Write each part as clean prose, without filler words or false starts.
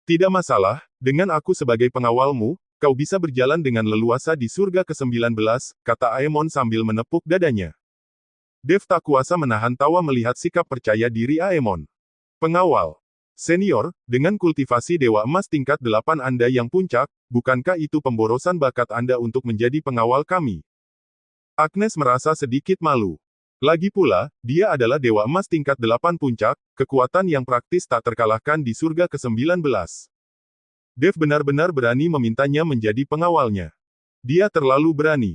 Tidak masalah, dengan aku sebagai pengawalmu, kau bisa berjalan dengan leluasa di surga ke-19, kata Aemon sambil menepuk dadanya. Dev tak kuasa menahan tawa melihat sikap percaya diri Aemon. Pengawal senior, dengan kultivasi Dewa Emas tingkat 8 Anda yang puncak, bukankah itu pemborosan bakat Anda untuk menjadi pengawal kami? Agnes merasa sedikit malu. Lagi pula, dia adalah Dewa Emas tingkat 8 puncak, kekuatan yang praktis tak terkalahkan di surga ke-19. Dev benar-benar berani memintanya menjadi pengawalnya. Dia terlalu berani.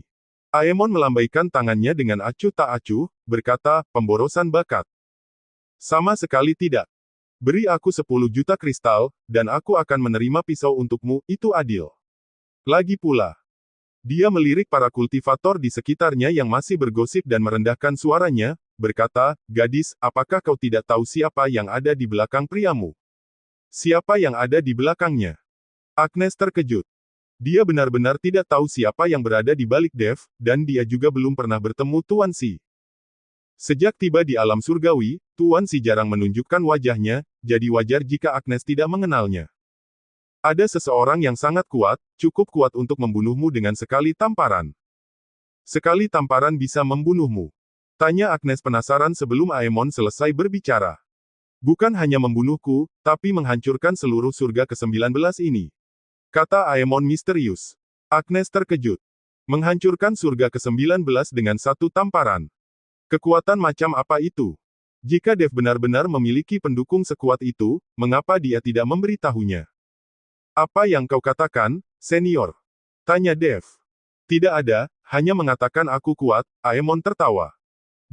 Aemon melambaikan tangannya dengan acuh tak acuh, berkata, pemborosan bakat. Sama sekali tidak. Beri aku 10 juta kristal, dan aku akan menerima pisau untukmu, itu adil. Lagi pula. Dia melirik para kultivator di sekitarnya yang masih bergosip dan merendahkan suaranya, berkata, gadis, apakah kau tidak tahu siapa yang ada di belakang priamu? Siapa yang ada di belakangnya? Agnes terkejut. Dia benar-benar tidak tahu siapa yang berada di balik Dev, dan dia juga belum pernah bertemu Tuan Si. Sejak tiba di alam surgawi, Tuan Si jarang menunjukkan wajahnya, jadi wajar jika Agnes tidak mengenalnya. Ada seseorang yang sangat kuat, cukup kuat untuk membunuhmu dengan sekali tamparan. Sekali tamparan bisa membunuhmu. Tanya Agnes penasaran sebelum Aemon selesai berbicara. Bukan hanya membunuhku, tapi menghancurkan seluruh surga ke-19 ini. Kata Aemon misterius. Agnes terkejut. Menghancurkan surga ke-19 dengan satu tamparan. Kekuatan macam apa itu? Jika Dev benar-benar memiliki pendukung sekuat itu, mengapa dia tidak memberitahunya? Apa yang kau katakan, senior? Tanya Dev. Tidak ada, hanya mengatakan aku kuat, Aemon tertawa.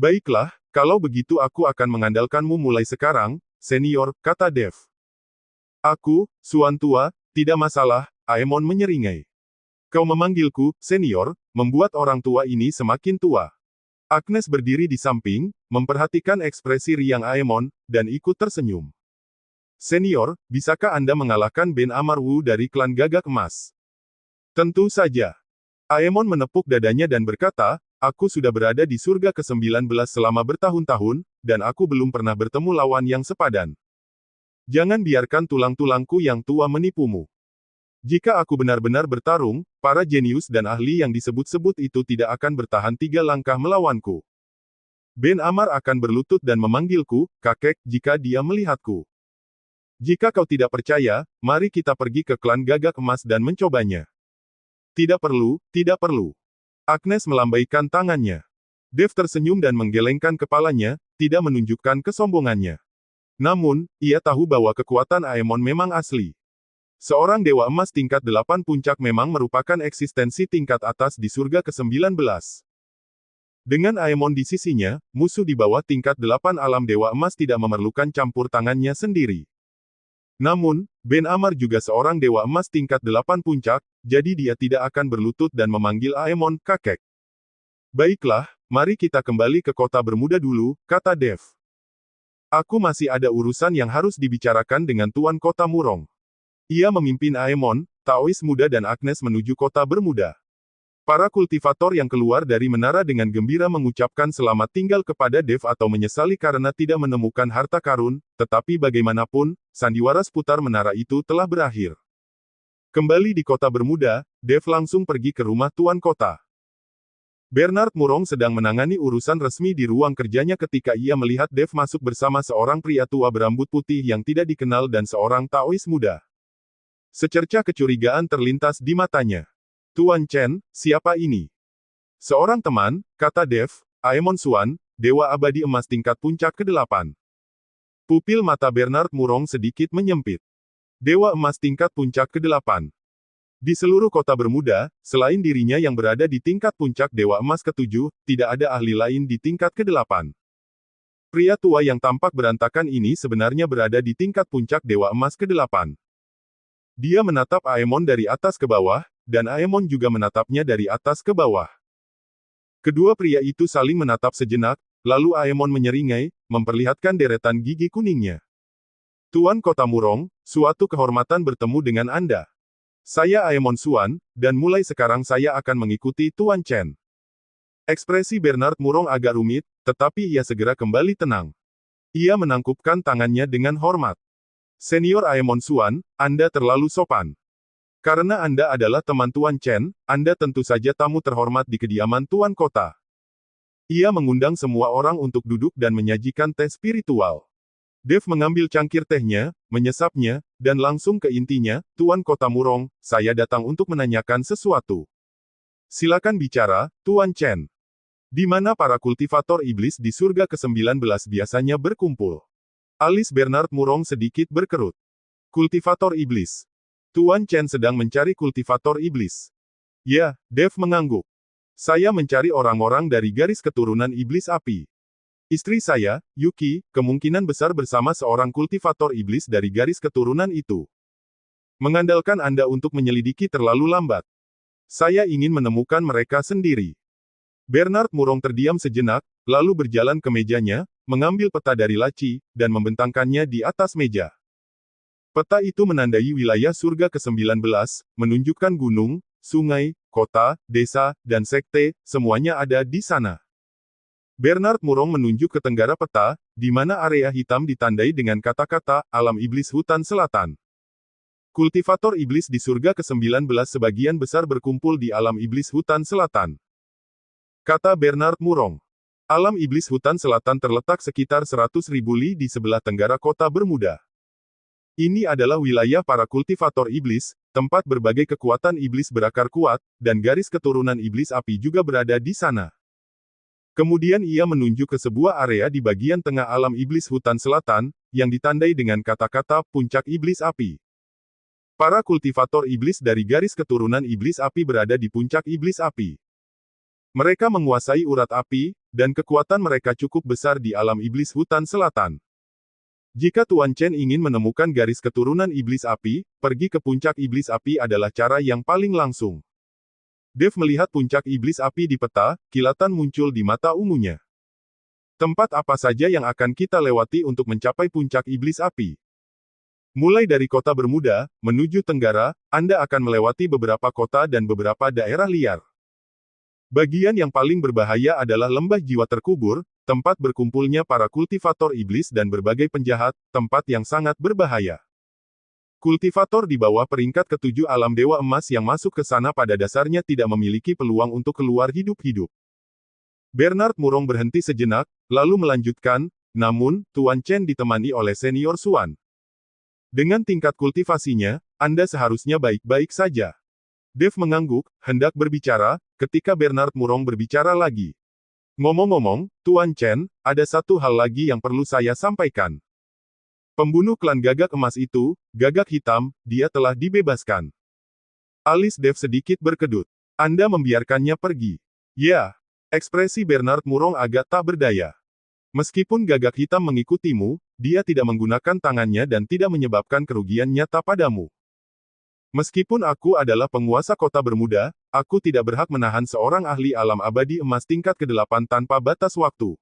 Baiklah, kalau begitu aku akan mengandalkanmu mulai sekarang, senior, kata Dev. Aku, Suan tua, tidak masalah, Aemon menyeringai. Kau memanggilku, senior, membuat orang tua ini semakin tua. Agnes berdiri di samping, memperhatikan ekspresi riang Aemon, dan ikut tersenyum. Senior, bisakah Anda mengalahkan Ben Amar Wu dari klan Gagak Emas? Tentu saja. Aemon menepuk dadanya dan berkata, aku sudah berada di surga ke-19 selama bertahun-tahun, dan aku belum pernah bertemu lawan yang sepadan. Jangan biarkan tulang-tulangku yang tua menipumu. Jika aku benar-benar bertarung, para jenius dan ahli yang disebut-sebut itu tidak akan bertahan 3 langkah melawanku. Ben Amar akan berlutut dan memanggilku, kakek, jika dia melihatku. Jika kau tidak percaya, mari kita pergi ke klan Gagak Emas dan mencobanya. Tidak perlu, tidak perlu. Agnes melambaikan tangannya. Dev tersenyum dan menggelengkan kepalanya, tidak menunjukkan kesombongannya. Namun, ia tahu bahwa kekuatan Aemon memang asli. Seorang Dewa Emas tingkat 8 puncak memang merupakan eksistensi tingkat atas di surga ke-19. Dengan Aemon di sisinya, musuh di bawah tingkat 8 alam Dewa Emas tidak memerlukan campur tangannya sendiri. Namun, Ben Amar juga seorang Dewa Emas tingkat 8 puncak, jadi dia tidak akan berlutut dan memanggil Aemon, kakek. Baiklah, mari kita kembali ke kota bermuda dulu, kata Dev. Aku masih ada urusan yang harus dibicarakan dengan Tuan Kota Murong. Ia memimpin Aemon, Taois muda dan Agnes menuju kota bermuda. Para kultivator yang keluar dari menara dengan gembira mengucapkan selamat tinggal kepada Dev atau menyesali karena tidak menemukan harta karun, tetapi bagaimanapun, sandiwara seputar menara itu telah berakhir. Kembali di kota bermuda, Dev langsung pergi ke rumah Tuan Kota. Bernard Murong sedang menangani urusan resmi di ruang kerjanya ketika ia melihat Dev masuk bersama seorang pria tua berambut putih yang tidak dikenal dan seorang Taois muda. Secercah kecurigaan terlintas di matanya. Tuan Chen, siapa ini? Seorang teman, kata Dev, Aemon Suan, Dewa Abadi Emas tingkat puncak ke-8. Pupil mata Bernard Murong sedikit menyempit. Dewa Emas tingkat puncak ke-8. Di seluruh kota bermuda, selain dirinya yang berada di tingkat puncak Dewa Emas ke-7, tidak ada ahli lain di tingkat ke-8. Pria tua yang tampak berantakan ini sebenarnya berada di tingkat puncak Dewa Emas ke-8. Dia menatap Aemon dari atas ke bawah, dan Aemon juga menatapnya dari atas ke bawah. Kedua pria itu saling menatap sejenak, lalu Aemon menyeringai, memperlihatkan deretan gigi kuningnya. Tuan Kota Murong, suatu kehormatan bertemu dengan Anda. Saya Aemon Suan, dan mulai sekarang saya akan mengikuti Tuan Chen. Ekspresi Bernard Murong agak rumit, tetapi ia segera kembali tenang. Ia menangkupkan tangannya dengan hormat. Senior Aemon Suan, Anda terlalu sopan. Karena Anda adalah teman Tuan Chen, Anda tentu saja tamu terhormat di kediaman Tuan Kota. Ia mengundang semua orang untuk duduk dan menyajikan teh spiritual. Dev mengambil cangkir tehnya, menyesapnya, dan langsung ke intinya, Tuan Kota Murong, saya datang untuk menanyakan sesuatu. Silakan bicara, Tuan Chen. Di mana para kultivator iblis di surga ke-19 biasanya berkumpul? Alis Bernard Murong sedikit berkerut. Kultivator iblis. Tuan Chen sedang mencari kultivator iblis. Ya, Dev mengangguk. Saya mencari orang-orang dari garis keturunan iblis api. Istri saya, Yuki, kemungkinan besar bersama seorang kultivator iblis dari garis keturunan itu. Mengandalkan Anda untuk menyelidiki terlalu lambat. Saya ingin menemukan mereka sendiri. Bernard Murong terdiam sejenak, lalu berjalan ke mejanya, mengambil peta dari laci, dan membentangkannya di atas meja. Peta itu menandai wilayah surga ke-19, menunjukkan gunung, sungai, kota, desa, dan sekte, semuanya ada di sana. Bernard Murong menunjuk ke tenggara peta, di mana area hitam ditandai dengan kata-kata, alam iblis hutan selatan. Kultivator iblis di surga ke-19 sebagian besar berkumpul di alam iblis hutan selatan. Kata Bernard Murong. Alam iblis hutan selatan terletak sekitar 100.000 li di sebelah tenggara kota Bermuda. Ini adalah wilayah para kultivator iblis, tempat berbagai kekuatan iblis berakar kuat, dan garis keturunan iblis api juga berada di sana. Kemudian ia menunjuk ke sebuah area di bagian tengah alam iblis hutan selatan, yang ditandai dengan kata-kata puncak iblis api. Para kultivator iblis dari garis keturunan iblis api berada di puncak iblis api. Mereka menguasai urat api, dan kekuatan mereka cukup besar di alam iblis hutan selatan. Jika Tuan Chen ingin menemukan garis keturunan iblis api, pergi ke puncak iblis api adalah cara yang paling langsung. Dev melihat puncak iblis api di peta, kilatan muncul di mata ungunya. Tempat apa saja yang akan kita lewati untuk mencapai puncak iblis api? Mulai dari kota Bermuda, menuju tenggara, Anda akan melewati beberapa kota dan beberapa daerah liar. Bagian yang paling berbahaya adalah lembah jiwa terkubur, tempat berkumpulnya para kultivator iblis dan berbagai penjahat, tempat yang sangat berbahaya. Kultivator di bawah peringkat ke-7 alam dewa emas yang masuk ke sana pada dasarnya tidak memiliki peluang untuk keluar hidup-hidup. Bernard Murong berhenti sejenak, lalu melanjutkan, namun, Tuan Chen ditemani oleh Senior Suan. Dengan tingkat kultivasinya, Anda seharusnya baik-baik saja. Dev mengangguk, hendak berbicara, ketika Bernard Murong berbicara lagi. Ngomong-ngomong, Tuan Chen, ada satu hal lagi yang perlu saya sampaikan. Pembunuh klan Gagak Emas itu, Gagak Hitam, dia telah dibebaskan. Alis Dev sedikit berkedut. Anda membiarkannya pergi. Ya. Ekspresi Bernard Murong agak tak berdaya. Meskipun Gagak Hitam mengikutimu, dia tidak menggunakan tangannya dan tidak menyebabkan kerugian nyata padamu. Meskipun aku adalah penguasa kota Bermuda, aku tidak berhak menahan seorang ahli alam abadi emas tingkat ke-8 tanpa batas waktu.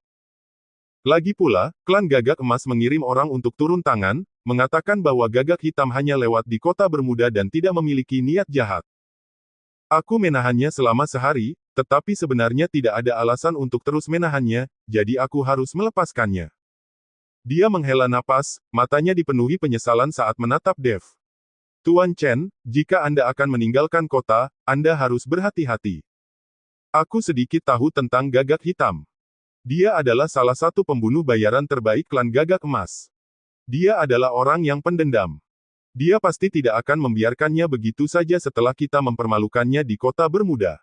Lagi pula, klan Gagak Emas mengirim orang untuk turun tangan, mengatakan bahwa Gagak Hitam hanya lewat di kota Bermuda dan tidak memiliki niat jahat. Aku menahannya selama sehari, tetapi sebenarnya tidak ada alasan untuk terus menahannya, jadi aku harus melepaskannya. Dia menghela napas, matanya dipenuhi penyesalan saat menatap Dev. Tuan Chen, jika Anda akan meninggalkan kota, Anda harus berhati-hati. Aku sedikit tahu tentang Gagak Hitam. Dia adalah salah satu pembunuh bayaran terbaik klan Gagak Emas. Dia adalah orang yang pendendam. Dia pasti tidak akan membiarkannya begitu saja setelah kita mempermalukannya di kota Bermuda.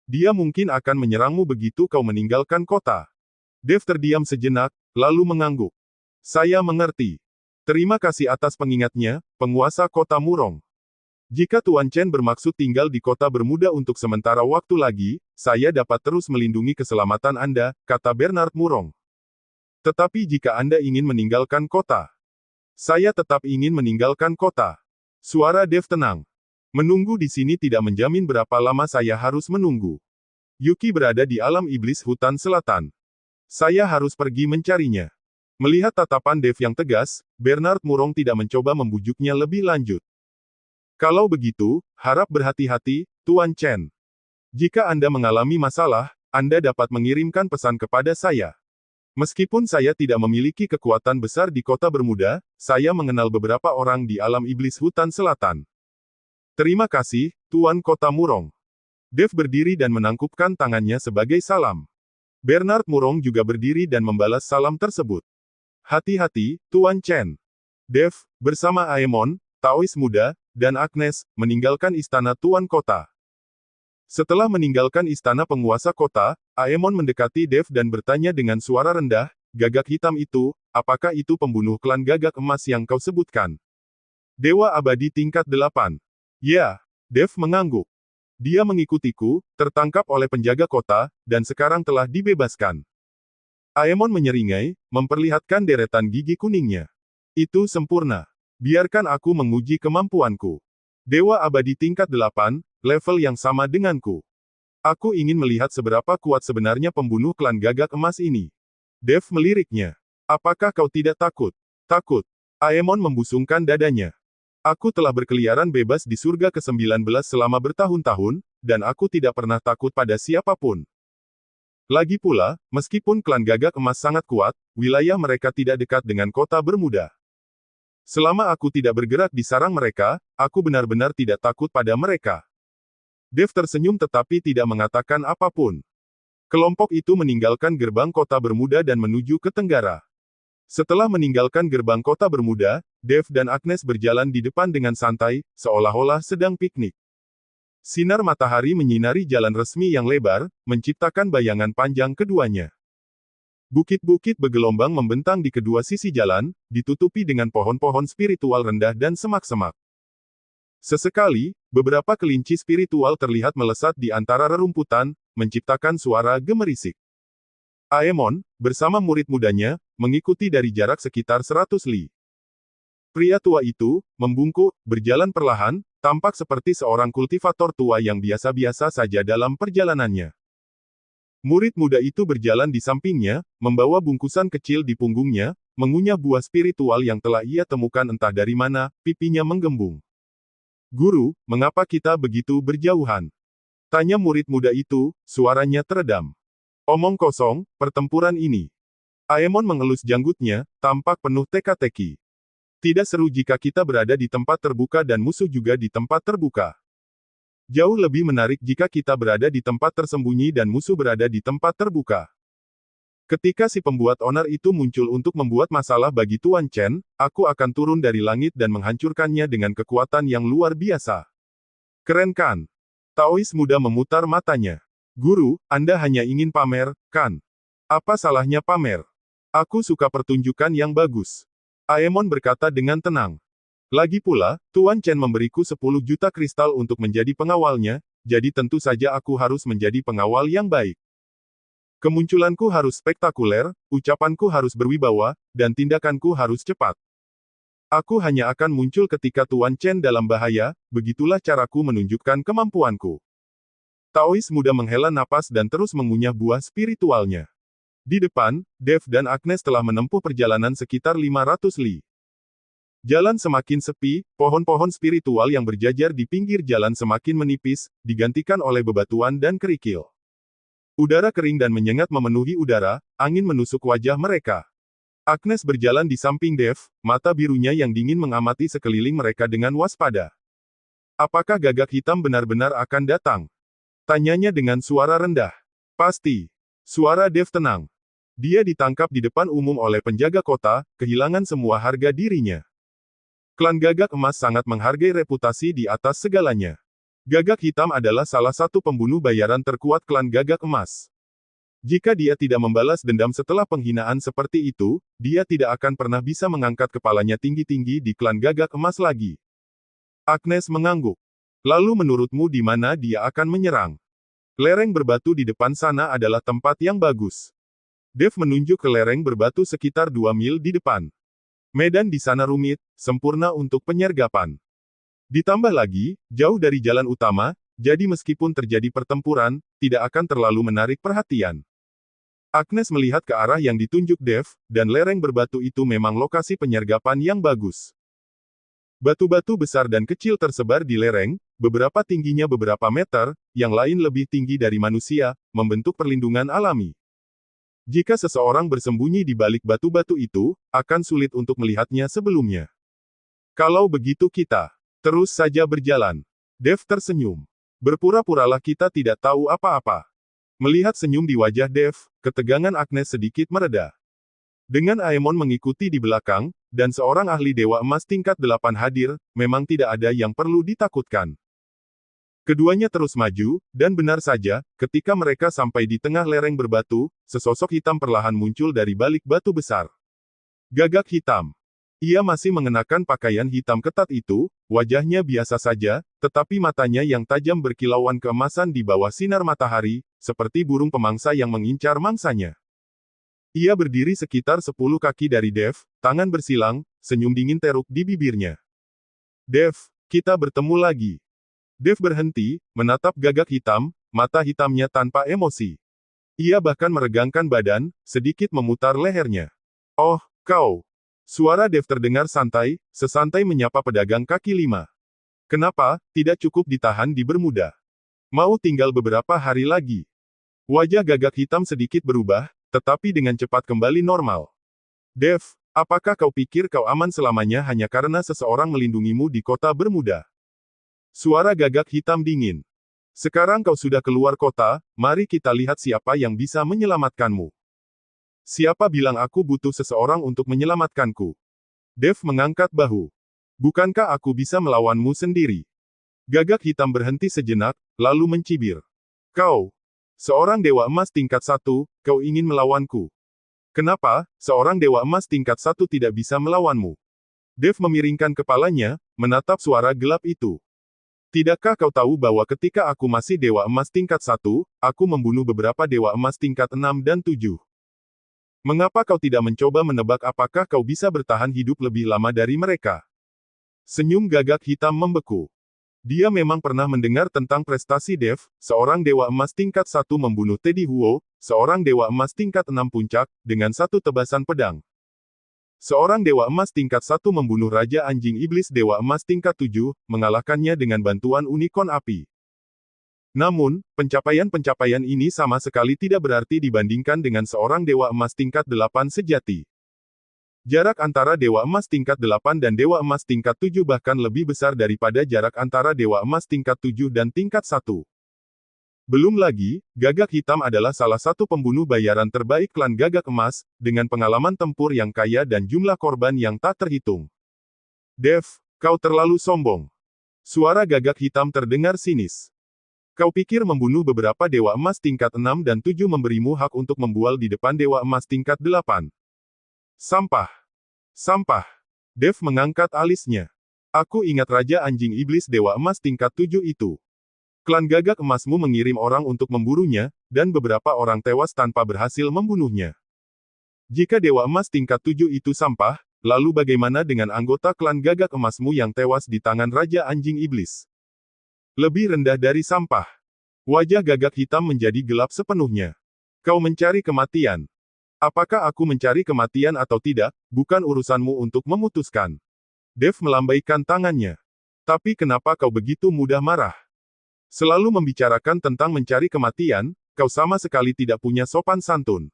Dia mungkin akan menyerangmu begitu kau meninggalkan kota. Dev terdiam sejenak, lalu mengangguk. Saya mengerti. Terima kasih atas pengingatnya, penguasa kota Murong. Jika Tuan Chen bermaksud tinggal di kota Bermuda untuk sementara waktu lagi, saya dapat terus melindungi keselamatan Anda, kata Bernard Murong. Tetapi jika Anda ingin meninggalkan kota, saya tetap ingin meninggalkan kota. Suara Dev tenang. Menunggu di sini tidak menjamin berapa lama saya harus menunggu. Yuki berada di alam iblis hutan selatan. Saya harus pergi mencarinya. Melihat tatapan Dev yang tegas, Bernard Murong tidak mencoba membujuknya lebih lanjut. Kalau begitu, harap berhati-hati, Tuan Chen. Jika Anda mengalami masalah, Anda dapat mengirimkan pesan kepada saya. Meskipun saya tidak memiliki kekuatan besar di kota Bermuda, saya mengenal beberapa orang di alam iblis hutan selatan. Terima kasih, Tuan Kota Murong. Dave berdiri dan menangkupkan tangannya sebagai salam. Bernard Murong juga berdiri dan membalas salam tersebut. Hati-hati, Tuan Chen. Dave, bersama Aemon, Taois muda, dan Agnes, meninggalkan istana Tuan Kota. Setelah meninggalkan istana penguasa kota, Aemon mendekati Dave dan bertanya dengan suara rendah, "Gagak hitam itu, apakah itu pembunuh klan Gagak Emas yang kau sebutkan?" Dewa abadi tingkat 8. Ya, Dave mengangguk. Dia mengikutiku, tertangkap oleh penjaga kota, dan sekarang telah dibebaskan. Aemon menyeringai, memperlihatkan deretan gigi kuningnya. Itu sempurna. Biarkan aku menguji kemampuanku. Dewa abadi tingkat 8, level yang sama denganku. Aku ingin melihat seberapa kuat sebenarnya pembunuh klan Gagak Emas ini. Dave meliriknya. Apakah kau tidak takut? Takut. Aemon membusungkan dadanya. Aku telah berkeliaran bebas di surga ke-19 selama bertahun-tahun, dan aku tidak pernah takut pada siapapun. Lagi pula, meskipun klan Gagak Emas sangat kuat, wilayah mereka tidak dekat dengan kota Bermuda. Selama aku tidak bergerak di sarang mereka, aku benar-benar tidak takut pada mereka. Dave tersenyum tetapi tidak mengatakan apapun. Kelompok itu meninggalkan gerbang kota Bermuda dan menuju ke tenggara. Setelah meninggalkan gerbang kota Bermuda, Dave dan Agnes berjalan di depan dengan santai, seolah-olah sedang piknik. Sinar matahari menyinari jalan resmi yang lebar, menciptakan bayangan panjang keduanya. Bukit-bukit bergelombang membentang di kedua sisi jalan, ditutupi dengan pohon-pohon spiritual rendah dan semak-semak. Sesekali, beberapa kelinci spiritual terlihat melesat di antara rerumputan, menciptakan suara gemerisik. Aemon, bersama murid mudanya, mengikuti dari jarak sekitar 100 li. Pria tua itu, membungkuk, berjalan perlahan, tampak seperti seorang kultivator tua yang biasa-biasa saja dalam perjalanannya. Murid muda itu berjalan di sampingnya, membawa bungkusan kecil di punggungnya, mengunyah buah spiritual yang telah ia temukan entah dari mana, pipinya menggembung. "Guru, mengapa kita begitu berjauhan?" tanya murid muda itu, suaranya teredam. "Omong kosong, pertempuran ini." Aemon mengelus janggutnya, tampak penuh teka-teki. "Tidak seru jika kita berada di tempat terbuka dan musuh juga di tempat terbuka. Jauh lebih menarik jika kita berada di tempat tersembunyi dan musuh berada di tempat terbuka." Ketika si pembuat onar itu muncul untuk membuat masalah bagi Tuan Chen, aku akan turun dari langit dan menghancurkannya dengan kekuatan yang luar biasa. Keren kan? Taois muda memutar matanya. "Guru, Anda hanya ingin pamer, kan? Apa salahnya pamer? Aku suka pertunjukan yang bagus." Aemon berkata dengan tenang. "Lagi pula, Tuan Chen memberiku 10 juta kristal untuk menjadi pengawalnya, jadi tentu saja aku harus menjadi pengawal yang baik. Kemunculanku harus spektakuler, ucapanku harus berwibawa, dan tindakanku harus cepat. Aku hanya akan muncul ketika Tuan Chen dalam bahaya, begitulah caraku menunjukkan kemampuanku." Taois muda menghela napas dan terus mengunyah buah spiritualnya. Di depan, Dave dan Agnes telah menempuh perjalanan sekitar 500 li. Jalan semakin sepi, pohon-pohon spiritual yang berjajar di pinggir jalan semakin menipis, digantikan oleh bebatuan dan kerikil. Udara kering dan menyengat memenuhi udara, angin menusuk wajah mereka. Agnes berjalan di samping Dave, mata birunya yang dingin mengamati sekeliling mereka dengan waspada. "Apakah Gagak Hitam benar-benar akan datang?" tanyanya dengan suara rendah. "Pasti." Suara Dave tenang. Dia ditangkap di depan umum oleh penjaga kota, kehilangan semua harga dirinya. Klan Gagak Emas sangat menghargai reputasi di atas segalanya. Gagak Hitam adalah salah satu pembunuh bayaran terkuat klan Gagak Emas. Jika dia tidak membalas dendam setelah penghinaan seperti itu, dia tidak akan pernah bisa mengangkat kepalanya tinggi-tinggi di klan Gagak Emas lagi. Agnes mengangguk. "Lalu menurutmu di mana dia akan menyerang?" "Lereng berbatu di depan sana adalah tempat yang bagus." Dave menunjuk ke lereng berbatu sekitar 2 mil di depan. "Medan di sana rumit, sempurna untuk penyergapan. Ditambah lagi, jauh dari jalan utama, jadi meskipun terjadi pertempuran, tidak akan terlalu menarik perhatian." Agnes melihat ke arah yang ditunjuk Dave, dan lereng berbatu itu memang lokasi penyergapan yang bagus. Batu-batu besar dan kecil tersebar di lereng, beberapa tingginya beberapa meter, yang lain lebih tinggi dari manusia, membentuk perlindungan alami. Jika seseorang bersembunyi di balik batu-batu itu, akan sulit untuk melihatnya sebelumnya. Kalau begitu kita terus saja berjalan. Dev tersenyum. Berpura-puralah kita tidak tahu apa-apa. Melihat senyum di wajah Dev, ketegangan Agnes sedikit mereda. Dengan Aemon mengikuti di belakang, dan seorang ahli Dewa Emas tingkat 8 hadir, memang tidak ada yang perlu ditakutkan. Keduanya terus maju, dan benar saja, ketika mereka sampai di tengah lereng berbatu, sesosok hitam perlahan muncul dari balik batu besar. Gagak hitam. Ia masih mengenakan pakaian hitam ketat itu, wajahnya biasa saja, tetapi matanya yang tajam berkilauan keemasan di bawah sinar matahari, seperti burung pemangsa yang mengincar mangsanya. Ia berdiri sekitar 10 kaki dari Dev, tangan bersilang, senyum dingin teruk di bibirnya. Dev, kita bertemu lagi. Dev berhenti, menatap gagak hitam, mata hitamnya tanpa emosi. Ia bahkan meregangkan badan, sedikit memutar lehernya. Oh, kau. Suara Dev terdengar santai, sesantai menyapa pedagang kaki lima. Kenapa, tidak cukup ditahan di Bermuda? Mau tinggal beberapa hari lagi? Wajah gagak hitam sedikit berubah, tetapi dengan cepat kembali normal. Dev, apakah kau pikir kau aman selamanya hanya karena seseorang melindungimu di kota Bermuda? Suara gagak hitam dingin. Sekarang kau sudah keluar kota, mari kita lihat siapa yang bisa menyelamatkanmu. Siapa bilang aku butuh seseorang untuk menyelamatkanku? Dev mengangkat bahu. Bukankah aku bisa melawanmu sendiri? Gagak hitam berhenti sejenak, lalu mencibir. Kau, seorang dewa emas tingkat 1, kau ingin melawanku. Kenapa, seorang dewa emas tingkat 1 tidak bisa melawanmu? Dev memiringkan kepalanya, menatap suara gelap itu. Tidakkah kau tahu bahwa ketika aku masih dewa emas tingkat 1, aku membunuh beberapa dewa emas tingkat 6 dan 7? Mengapa kau tidak mencoba menebak apakah kau bisa bertahan hidup lebih lama dari mereka? Senyum gagak hitam membeku. Dia memang pernah mendengar tentang prestasi Dev, seorang dewa emas tingkat 1 membunuh Teddy Huo, seorang dewa emas tingkat 6 puncak, dengan satu tebasan pedang. Seorang dewa emas tingkat 1 membunuh Raja Anjing Iblis dewa emas tingkat 7, mengalahkannya dengan bantuan unicorn api. Namun, pencapaian-pencapaian ini sama sekali tidak berarti dibandingkan dengan seorang dewa emas tingkat 8 sejati. Jarak antara dewa emas tingkat 8 dan dewa emas tingkat 7 bahkan lebih besar daripada jarak antara dewa emas tingkat 7 dan tingkat 1. Belum lagi, gagak hitam adalah salah satu pembunuh bayaran terbaik klan gagak emas, dengan pengalaman tempur yang kaya dan jumlah korban yang tak terhitung. Dev, kau terlalu sombong. Suara gagak hitam terdengar sinis. Kau pikir membunuh beberapa dewa emas tingkat 6 dan 7 memberimu hak untuk membual di depan dewa emas tingkat 8? Sampah. Sampah. Dev mengangkat alisnya. Aku ingat Raja Anjing Iblis dewa emas tingkat 7 itu. Klan gagak emasmu mengirim orang untuk memburunya, dan beberapa orang tewas tanpa berhasil membunuhnya. Jika dewa emas tingkat 7 itu sampah, lalu bagaimana dengan anggota klan gagak emasmu yang tewas di tangan Raja Anjing Iblis? Lebih rendah dari sampah. Wajah gagak hitam menjadi gelap sepenuhnya. Kau mencari kematian. Apakah aku mencari kematian atau tidak, bukan urusanmu untuk memutuskan. Dev melambaikan tangannya. Tapi kenapa kau begitu mudah marah? Selalu membicarakan tentang mencari kematian, kau sama sekali tidak punya sopan santun.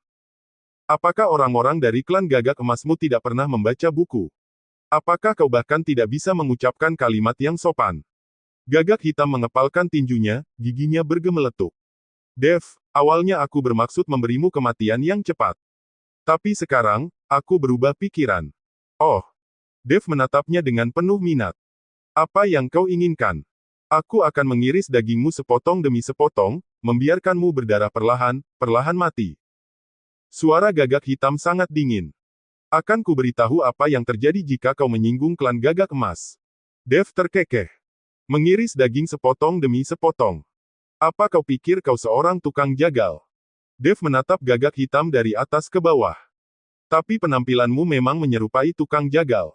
Apakah orang-orang dari klan gagak emasmu tidak pernah membaca buku? Apakah kau bahkan tidak bisa mengucapkan kalimat yang sopan? Gagak hitam mengepalkan tinjunya, giginya bergemeletuk. Dev, awalnya aku bermaksud memberimu kematian yang cepat. Tapi sekarang, aku berubah pikiran. Oh. Dev menatapnya dengan penuh minat. Apa yang kau inginkan? Aku akan mengiris dagingmu sepotong demi sepotong, membiarkanmu berdarah perlahan, perlahan mati. Suara gagak hitam sangat dingin. Akan ku beritahu apa yang terjadi jika kau menyinggung klan gagak emas. Dev terkekeh. Mengiris daging sepotong demi sepotong. Apa kau pikir kau seorang tukang jagal? Dev menatap gagak hitam dari atas ke bawah. Tapi penampilanmu memang menyerupai tukang jagal.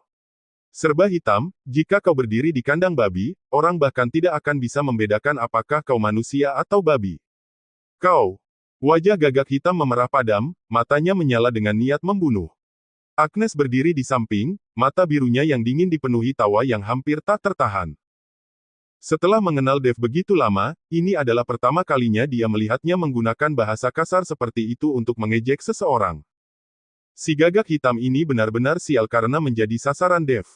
Serba hitam, jika kau berdiri di kandang babi, orang bahkan tidak akan bisa membedakan apakah kau manusia atau babi. Kau. Wajah gagak hitam memerah padam, matanya menyala dengan niat membunuh. Agnes berdiri di samping, mata birunya yang dingin dipenuhi tawa yang hampir tak tertahan. Setelah mengenal Dev begitu lama, ini adalah pertama kalinya dia melihatnya menggunakan bahasa kasar seperti itu untuk mengejek seseorang. Si gagak hitam ini benar-benar sial karena menjadi sasaran Dev.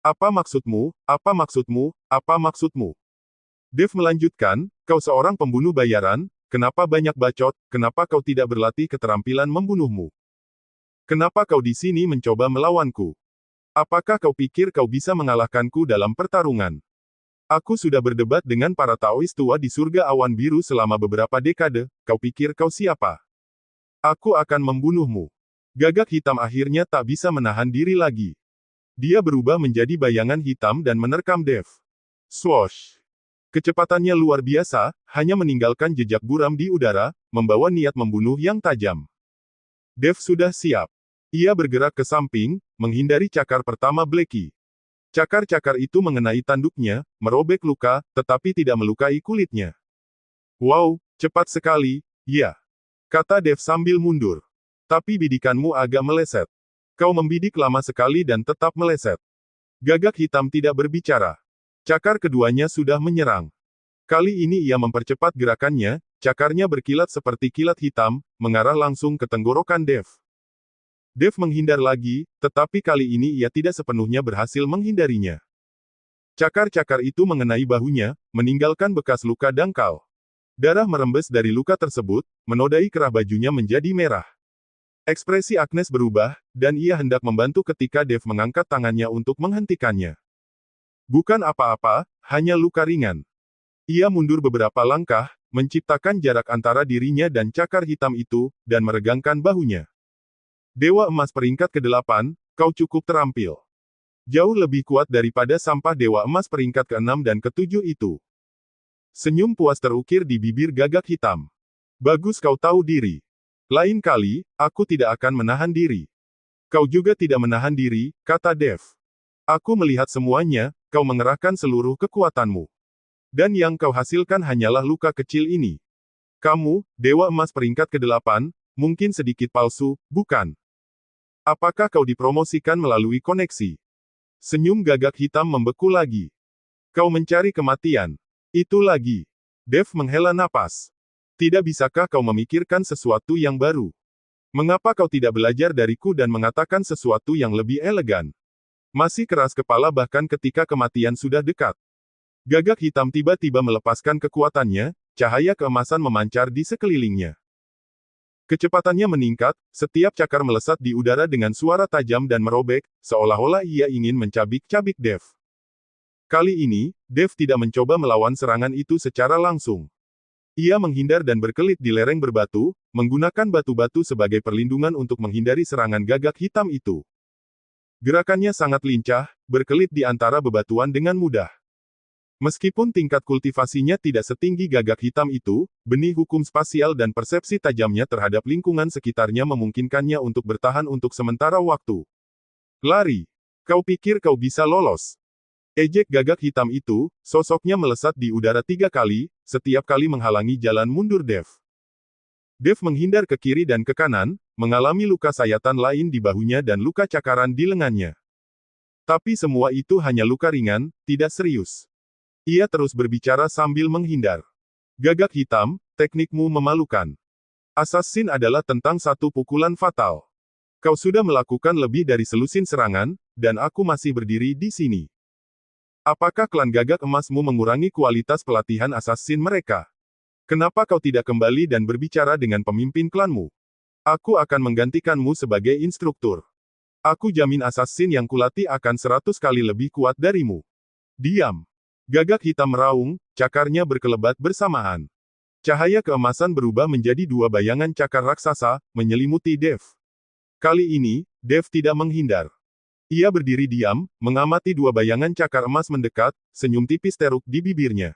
Apa maksudmu? Apa maksudmu? Apa maksudmu? Dev melanjutkan, kau seorang pembunuh bayaran, kenapa banyak bacot, kenapa kau tidak berlatih keterampilan membunuhmu? Kenapa kau di sini mencoba melawanku? Apakah kau pikir kau bisa mengalahkanku dalam pertarungan? Aku sudah berdebat dengan para Taois tua di surga awan biru selama beberapa dekade, kau pikir kau siapa? Aku akan membunuhmu. Gagak hitam akhirnya tak bisa menahan diri lagi. Dia berubah menjadi bayangan hitam dan menerkam Dev. Swoosh! Kecepatannya luar biasa, hanya meninggalkan jejak buram di udara, membawa niat membunuh yang tajam. Dev sudah siap. Ia bergerak ke samping, menghindari cakar pertama Blackie. Cakar-cakar itu mengenai tanduknya, merobek luka, tetapi tidak melukai kulitnya. Wow, cepat sekali, ya. Kata Dev sambil mundur. Tapi bidikanmu agak meleset. Kau membidik lama sekali dan tetap meleset. Gagak hitam tidak berbicara. Cakar keduanya sudah menyerang. Kali ini ia mempercepat gerakannya, cakarnya berkilat seperti kilat hitam, mengarah langsung ke tenggorokan Dev. Dev menghindar lagi, tetapi kali ini ia tidak sepenuhnya berhasil menghindarinya. Cakar-cakar itu mengenai bahunya, meninggalkan bekas luka dangkal. Darah merembes dari luka tersebut, menodai kerah bajunya menjadi merah. Ekspresi Agnes berubah, dan ia hendak membantu ketika Dev mengangkat tangannya untuk menghentikannya. Bukan apa-apa, hanya luka ringan. Ia mundur beberapa langkah, menciptakan jarak antara dirinya dan cakar hitam itu, dan meregangkan bahunya. Dewa Emas peringkat ke-8, kau cukup terampil. Jauh lebih kuat daripada sampah Dewa Emas peringkat ke-6 dan ke-7 itu. Senyum puas terukir di bibir gagak hitam. Bagus kau tahu diri. Lain kali, aku tidak akan menahan diri. Kau juga tidak menahan diri, kata Dev. Aku melihat semuanya, kau mengerahkan seluruh kekuatanmu. Dan yang kau hasilkan hanyalah luka kecil ini. Kamu, Dewa Emas peringkat ke-8, mungkin sedikit palsu, bukan? Apakah kau dipromosikan melalui koneksi? Senyum gagak hitam membeku lagi. Kau mencari kematian. Itu lagi. Dev menghela napas. Tidak bisakah kau memikirkan sesuatu yang baru? Mengapa kau tidak belajar dariku dan mengatakan sesuatu yang lebih elegan? Masih keras kepala bahkan ketika kematian sudah dekat. Gagak hitam tiba-tiba melepaskan kekuatannya, cahaya keemasan memancar di sekelilingnya. Kecepatannya meningkat, setiap cakar melesat di udara dengan suara tajam dan merobek, seolah-olah ia ingin mencabik-cabik Dev. Kali ini, Dev tidak mencoba melawan serangan itu secara langsung. Ia menghindar dan berkelit di lereng berbatu, menggunakan batu-batu sebagai perlindungan untuk menghindari serangan gagak hitam itu. Gerakannya sangat lincah, berkelit di antara bebatuan dengan mudah. Meskipun tingkat kultivasinya tidak setinggi gagak hitam itu, benih hukum spasial dan persepsi tajamnya terhadap lingkungan sekitarnya memungkinkannya untuk bertahan untuk sementara waktu. Lari. Kau pikir kau bisa lolos? Ejek gagak hitam itu, sosoknya melesat di udara 3 kali, setiap kali menghalangi jalan mundur Dev. Dev menghindar ke kiri dan ke kanan, mengalami luka sayatan lain di bahunya dan luka cakaran di lengannya. Tapi semua itu hanya luka ringan, tidak serius. Ia terus berbicara sambil menghindar. Gagak hitam, teknikmu memalukan. Assassin adalah tentang satu pukulan fatal. Kau sudah melakukan lebih dari selusin serangan, dan aku masih berdiri di sini. Apakah klan gagak emasmu mengurangi kualitas pelatihan assassin mereka? Kenapa kau tidak kembali dan berbicara dengan pemimpin klanmu? Aku akan menggantikanmu sebagai instruktur. Aku jamin assassin yang kulatih akan 100 kali lebih kuat darimu. Diam. Gagak hitam meraung, cakarnya berkelebat bersamaan. Cahaya keemasan berubah menjadi 2 bayangan cakar raksasa, menyelimuti Dev. Kali ini, Dev tidak menghindar. Ia berdiri diam, mengamati 2 bayangan cakar emas mendekat, senyum tipis teruk di bibirnya.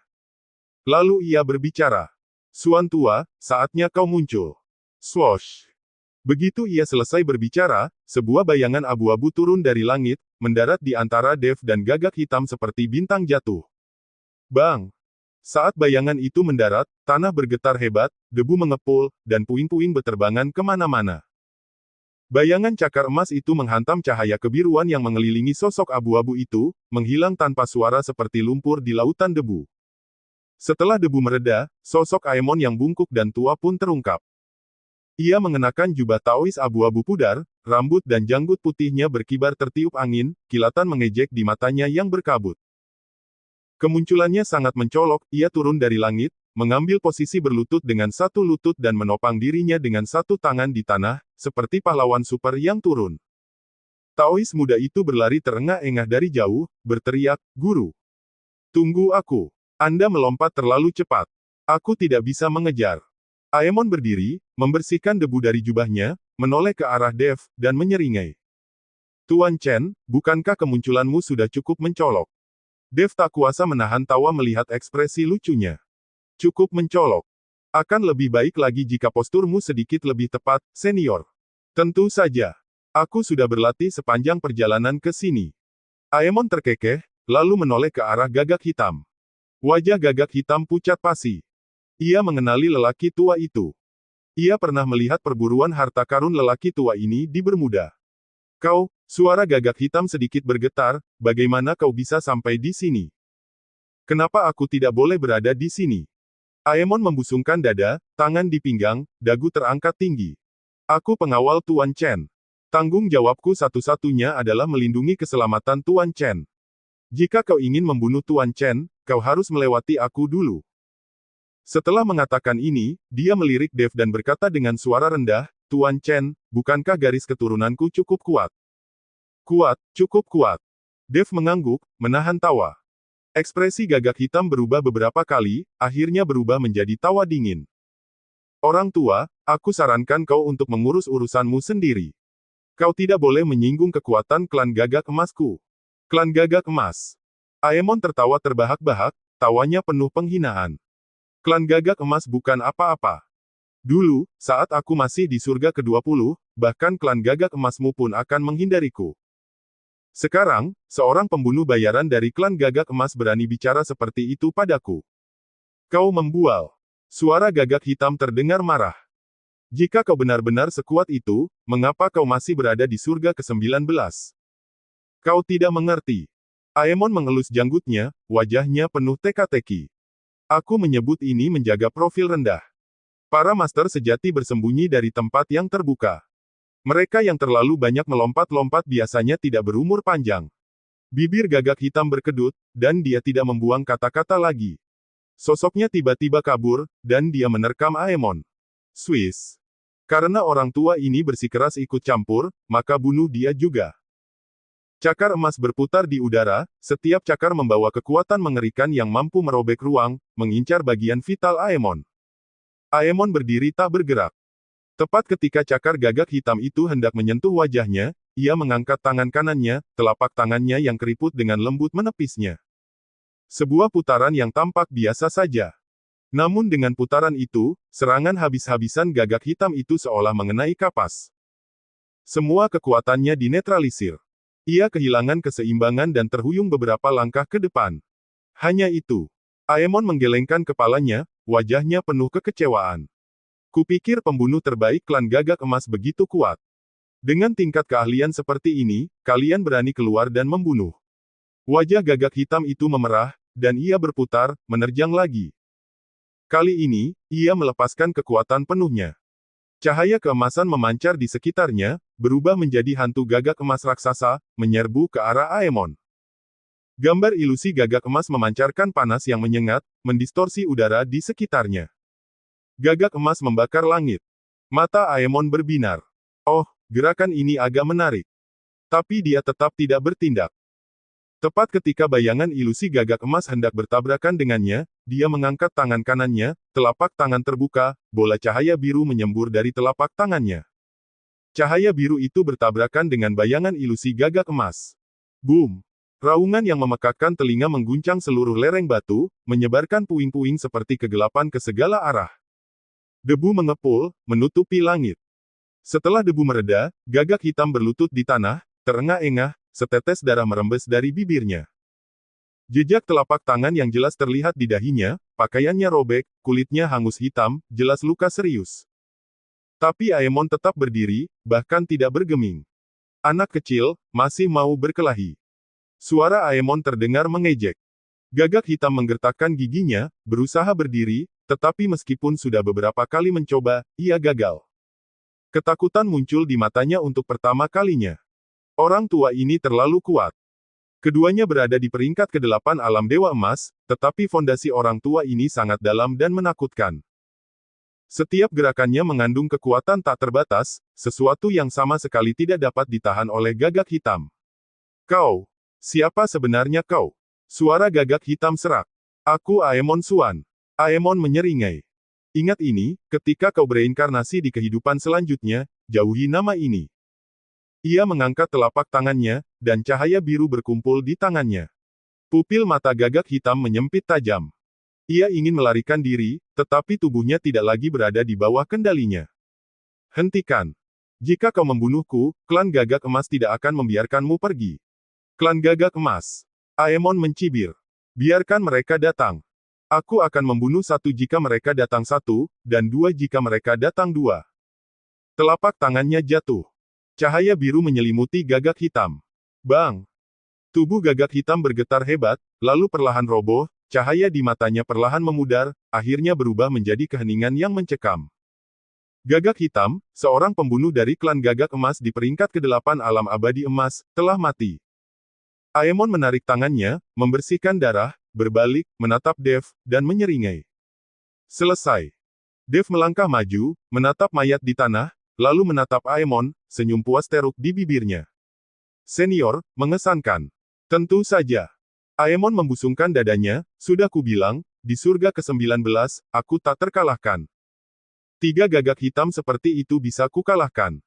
Lalu ia berbicara. Suan tua, saatnya kau muncul. Swoosh. Begitu ia selesai berbicara, sebuah bayangan abu-abu turun dari langit, mendarat di antara Dev dan gagak hitam seperti bintang jatuh. Bang! Saat bayangan itu mendarat, tanah bergetar hebat, debu mengepul, dan puing-puing beterbangan kemana-mana. Bayangan cakar emas itu menghantam cahaya kebiruan yang mengelilingi sosok abu-abu itu, menghilang tanpa suara seperti lumpur di lautan debu. Setelah debu mereda, sosok Aemon yang bungkuk dan tua pun terungkap. Ia mengenakan jubah Taois abu-abu pudar, rambut dan janggut putihnya berkibar tertiup angin, kilatan mengejek di matanya yang berkabut. Kemunculannya sangat mencolok, ia turun dari langit, mengambil posisi berlutut dengan satu lutut dan menopang dirinya dengan satu tangan di tanah, seperti pahlawan super yang turun. Taois muda itu berlari terengah-engah dari jauh, berteriak, "Guru! Tunggu aku! Anda melompat terlalu cepat. Aku tidak bisa mengejar." Aemon berdiri, membersihkan debu dari jubahnya, menoleh ke arah Dev, dan menyeringai. "Tuan Chen, bukankah kemunculanmu sudah cukup mencolok?" Dev tak kuasa menahan tawa melihat ekspresi lucunya. "Cukup mencolok. Akan lebih baik lagi jika posturmu sedikit lebih tepat, senior." "Tentu saja. Aku sudah berlatih sepanjang perjalanan ke sini." Aemon terkekeh, lalu menoleh ke arah gagak hitam. Wajah gagak hitam pucat pasi. Ia mengenali lelaki tua itu. Ia pernah melihat perburuan harta karun lelaki tua ini di Bermuda. "Kau," suara gagak hitam sedikit bergetar, "bagaimana kau bisa sampai di sini? Kenapa aku tidak boleh berada di sini?" Aemon membusungkan dada, tangan di pinggang, dagu terangkat tinggi. "Aku pengawal Tuan Chen. Tanggung jawabku satu-satunya adalah melindungi keselamatan Tuan Chen. Jika kau ingin membunuh Tuan Chen, kau harus melewati aku dulu." Setelah mengatakan ini, dia melirik Dev dan berkata dengan suara rendah, "Tuan Chen, bukankah garis keturunanku cukup kuat?" "Kuat, cukup kuat." Dev mengangguk, menahan tawa. Ekspresi gagak hitam berubah beberapa kali, akhirnya berubah menjadi tawa dingin. "Orang tua, aku sarankan kau untuk mengurus urusanmu sendiri. Kau tidak boleh menyinggung kekuatan klan gagak emasku." "Klan gagak emas?" Aemon tertawa terbahak-bahak, tawanya penuh penghinaan. "Klan gagak emas bukan apa-apa. Dulu, saat aku masih di surga ke-20, bahkan klan gagak emasmu pun akan menghindariku. Sekarang, seorang pembunuh bayaran dari klan gagak emas berani bicara seperti itu padaku. Kau membual." Suara gagak hitam terdengar marah. "Jika kau benar-benar sekuat itu, mengapa kau masih berada di surga ke-19? Kau tidak mengerti." Aemon mengelus janggutnya, wajahnya penuh teka-teki. "Aku menyebut ini menjaga profil rendah. Para master sejati bersembunyi dari tempat yang terbuka. Mereka yang terlalu banyak melompat-lompat biasanya tidak berumur panjang." Bibir gagak hitam berkedut, dan dia tidak membuang kata-kata lagi. Sosoknya tiba-tiba kabur, dan dia menerkam Aemon. Swiss. Karena orang tua ini bersikeras ikut campur, maka bunuh dia juga. Cakar emas berputar di udara, setiap cakar membawa kekuatan mengerikan yang mampu merobek ruang, mengincar bagian vital Aemon. Aemon berdiri tak bergerak. Tepat ketika cakar gagak hitam itu hendak menyentuh wajahnya, ia mengangkat tangan kanannya, telapak tangannya yang keriput dengan lembut menepisnya. Sebuah putaran yang tampak biasa saja. Namun dengan putaran itu, serangan habis-habisan gagak hitam itu seolah mengenai kapas. Semua kekuatannya dinetralisir. Ia kehilangan keseimbangan dan terhuyung beberapa langkah ke depan. Hanya itu. Aemon menggelengkan kepalanya, wajahnya penuh kekecewaan. "Kupikir pembunuh terbaik klan gagak emas begitu kuat. Dengan tingkat keahlian seperti ini, kalian berani keluar dan membunuh." Wajah gagak hitam itu memerah, dan ia berputar, menerjang lagi. Kali ini, ia melepaskan kekuatan penuhnya. Cahaya keemasan memancar di sekitarnya, berubah menjadi hantu gagak emas raksasa, menyerbu ke arah Aemon. Gambar ilusi gagak emas memancarkan panas yang menyengat, mendistorsi udara di sekitarnya. Gagak emas membakar langit. Mata Aemon berbinar. Oh, gerakan ini agak menarik. Tapi dia tetap tidak bertindak. Tepat ketika bayangan ilusi gagak emas hendak bertabrakan dengannya, dia mengangkat tangan kanannya, telapak tangan terbuka, bola cahaya biru menyembur dari telapak tangannya. Cahaya biru itu bertabrakan dengan bayangan ilusi gagak emas. Boom! Raungan yang memekakkan telinga mengguncang seluruh lereng batu, menyebarkan puing-puing seperti kegelapan ke segala arah. Debu mengepul, menutupi langit. Setelah debu mereda, gagak hitam berlutut di tanah, terengah-engah, setetes darah merembes dari bibirnya. Jejak telapak tangan yang jelas terlihat di dahinya, pakaiannya robek, kulitnya hangus hitam, jelas luka serius. Tapi Aemon tetap berdiri, bahkan tidak bergeming. Anak kecil, masih mau berkelahi. Suara Aemon terdengar mengejek. Gagak hitam menggertakkan giginya, berusaha berdiri, tetapi meskipun sudah beberapa kali mencoba, ia gagal. Ketakutan muncul di matanya untuk pertama kalinya. Orang tua ini terlalu kuat. Keduanya berada di peringkat ke-8 alam Dewa Emas, tetapi fondasi orang tua ini sangat dalam dan menakutkan. Setiap gerakannya mengandung kekuatan tak terbatas, sesuatu yang sama sekali tidak dapat ditahan oleh gagak hitam. Kau, siapa sebenarnya kau? Suara gagak hitam serak. Aku Aemon Suan. Aemon menyeringai. Ingat ini, ketika kau bereinkarnasi di kehidupan selanjutnya, jauhi nama ini. Ia mengangkat telapak tangannya, dan cahaya biru berkumpul di tangannya. Pupil mata gagak hitam menyempit tajam. Ia ingin melarikan diri, tetapi tubuhnya tidak lagi berada di bawah kendalinya. Hentikan. Jika kau membunuhku, klan gagak emas tidak akan membiarkanmu pergi. Klan gagak emas. Aemon mencibir. Biarkan mereka datang. Aku akan membunuh satu jika mereka datang satu, dan dua jika mereka datang dua. Telapak tangannya jatuh. Cahaya biru menyelimuti gagak hitam. Bang! Tubuh gagak hitam bergetar hebat, lalu perlahan roboh, cahaya di matanya perlahan memudar, akhirnya berubah menjadi keheningan yang mencekam. Gagak hitam, seorang pembunuh dari klan gagak emas di peringkat ke-8 alam abadi emas, telah mati. Aemon menarik tangannya, membersihkan darah, berbalik, menatap Dev, dan menyeringai. Selesai. Dev melangkah maju, menatap mayat di tanah, lalu menatap Aemon, senyum puas teruk di bibirnya. Senior, mengesankan. Tentu saja. Aemon membusungkan dadanya, sudah kubilang, di surga ke-19, aku tak terkalahkan. 3 gagak hitam seperti itu bisa kukalahkan.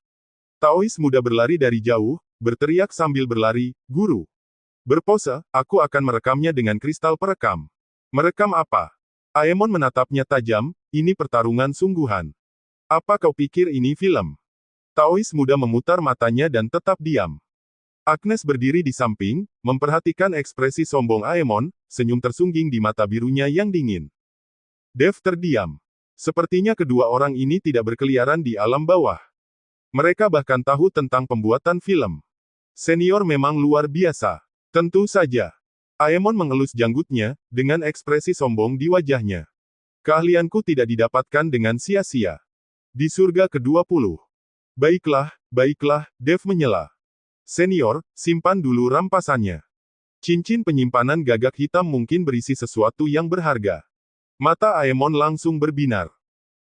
Taois muda berlari dari jauh, berteriak sambil berlari, guru. Berpose, aku akan merekamnya dengan kristal perekam. Merekam apa? Aemon menatapnya tajam, ini pertarungan sungguhan. Apa kau pikir ini film? Taois muda memutar matanya dan tetap diam. Agnes berdiri di samping, memperhatikan ekspresi sombong Aemon, senyum tersungging di mata birunya yang dingin. Dev terdiam. Sepertinya kedua orang ini tidak berkeliaran di alam bawah. Mereka bahkan tahu tentang pembuatan film. Senior memang luar biasa. Tentu saja. Aemon mengelus janggutnya, dengan ekspresi sombong di wajahnya. Keahlianku tidak didapatkan dengan sia-sia. Di surga ke-20. Baiklah, baiklah, Dev menyela. Senior, simpan dulu rampasannya. Cincin penyimpanan gagak hitam mungkin berisi sesuatu yang berharga. Mata Aemon langsung berbinar.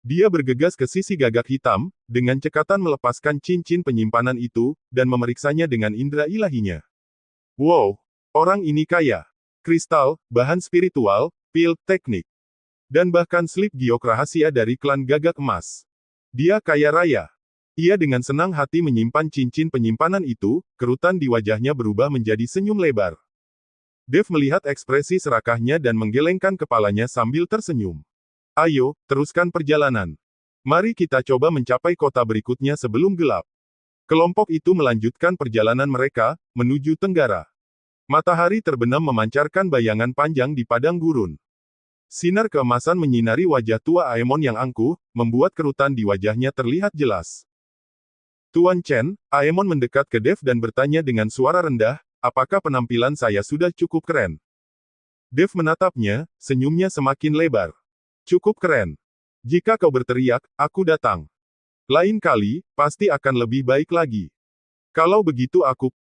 Dia bergegas ke sisi gagak hitam, dengan cekatan melepaskan cincin penyimpanan itu, dan memeriksanya dengan indera ilahinya. Wow, orang ini kaya. Kristal, bahan spiritual, pil, teknik. Dan bahkan slip giok rahasia dari klan gagak emas. Dia kaya raya. Ia dengan senang hati menyimpan cincin penyimpanan itu, kerutan di wajahnya berubah menjadi senyum lebar. Dev melihat ekspresi serakahnya dan menggelengkan kepalanya sambil tersenyum. Ayo, teruskan perjalanan. Mari kita coba mencapai kota berikutnya sebelum gelap. Kelompok itu melanjutkan perjalanan mereka, menuju tenggara. Matahari terbenam memancarkan bayangan panjang di padang gurun. Sinar keemasan menyinari wajah tua Aemon yang angkuh, membuat kerutan di wajahnya terlihat jelas. Tuan Chen, Aemon mendekat ke Dev dan bertanya dengan suara rendah, apakah penampilan saya sudah cukup keren? Dev menatapnya, senyumnya semakin lebar. Cukup keren. Jika kau berteriak, aku datang. Lain kali, pasti akan lebih baik lagi. Kalau begitu aku